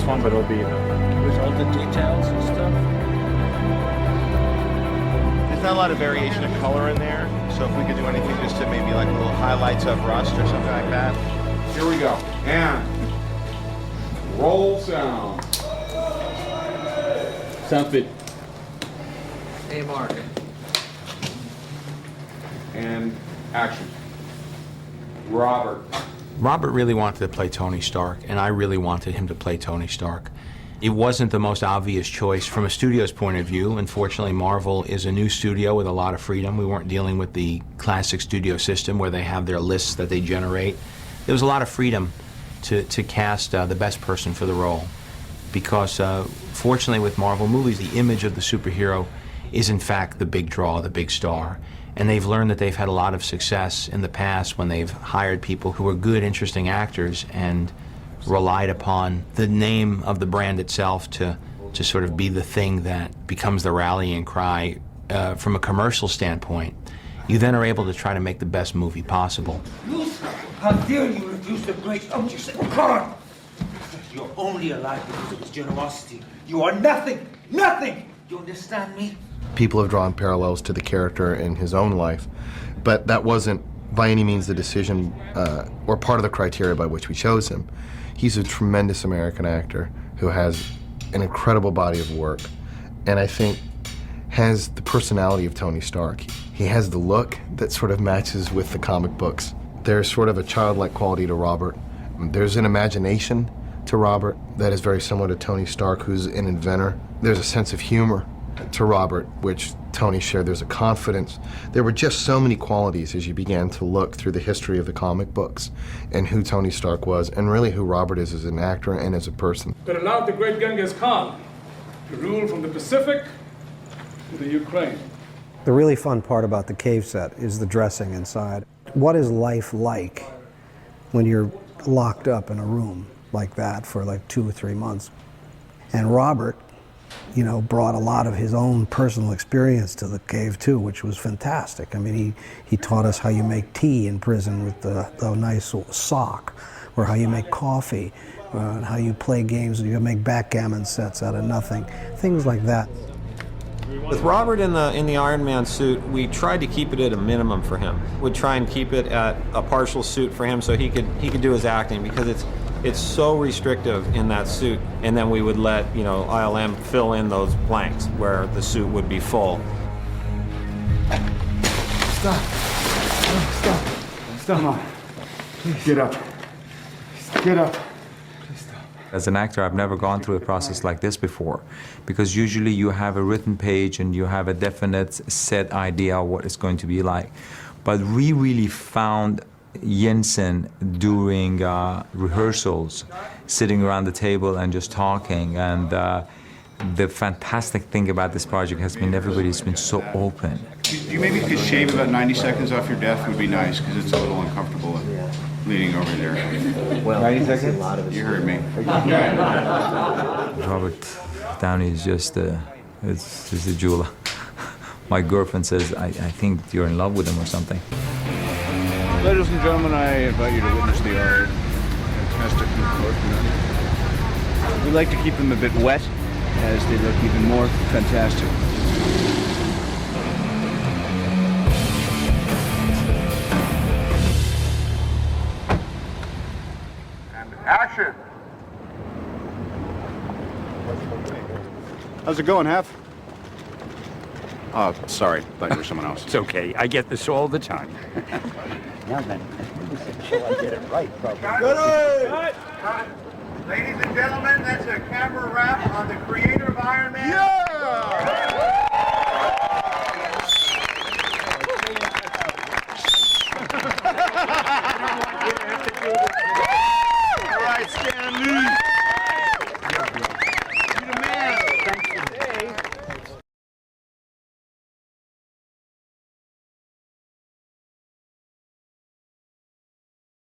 fun, but it'll be with all the details and stuff. There's not a lot of variation of color in there, so if we could do anything just to maybe like little highlights of rust or something like that. Here we go. And roll sound. Sounds good. Hey, Mark. And action. Robert. Robert really wanted to play Tony Stark, and I really wanted him to play Tony Stark. It wasn't the most obvious choice from a studio's point of view. Unfortunately, Marvel is a new studio with a lot of freedom. We weren't dealing with the classic studio system where they have their lists that they generate. There was a lot of freedom to cast the best person for the role, because fortunately with Marvel movies, the image of the superhero is in fact the big draw, the big star. And they've learned that they've had a lot of success in the past when they've hired people who are good, interesting actors and relied upon the name of the brand itself to sort of be the thing that becomes the rallying cry from a commercial standpoint. You then are able to try to make the best movie possible. How dare you refuse the great objects of God? You're only alive because of his generosity. You are nothing, nothing! You understand me? People have drawn parallels to the character in his own life, but that wasn't by any means the decision or part of the criteria by which we chose him. He's a tremendous American actor who has an incredible body of work, and I think has the personality of Tony Stark. He has the look that sort of matches with the comic books. There's sort of a childlike quality to Robert. There's an imagination to Robert that is very similar to Tony Stark, who's an inventor. There's a sense of humor to Robert, which Tony shared. There's a confidence. There were just so many qualities as you began to look through the history of the comic books and who Tony Stark was, and really who Robert is as an actor and as a person. That allowed the great Genghis Khan to rule from the Pacific to the Ukraine. The really fun part about the cave set is the dressing inside. What is life like when you're locked up in a room like that for like 2 or 3 months? And Robert, you know, brought a lot of his own personal experience to the cave too, which was fantastic. I mean, he taught us how you make tea in prison with the nice sock, or how you make coffee, and how you play games, you make backgammon sets out of nothing, things like that. With Robert in the Iron Man suit, we tried to keep it at a minimum for him. We'd try and keep it at a partial suit for him so he could do his acting, because it's so restrictive in that suit. And then we would let, you know, ILM fill in those blanks where the suit would be full. Stop. Stop. Stop, Mom. Please. Get up. Get up. As an actor, I've never gone through a process like this before, because usually you have a written page and you have a definite set idea of what it's going to be like. But we really found Jensen during rehearsals, sitting around the table and just talking. And the fantastic thing about this project has been everybody's been so open. You maybe could shave about 90 seconds off your death would be nice, because it's a little uncomfortable leaning over there. Well, 90 seconds? A lot of you heard me. Robert Downey is just is a jewel. My girlfriend says, I think you're in love with him or something. Ladies and gentlemen, I invite you to witness the art. Fantastic new. We like to keep them a bit wet, as they look even more fantastic. Action! How's it going, Hef? Oh, sorry. Thought you were someone else. It's okay. I get this all the time. Now then, I get it right, probably. Ladies and gentlemen, that's a camera wrap on the creator of Iron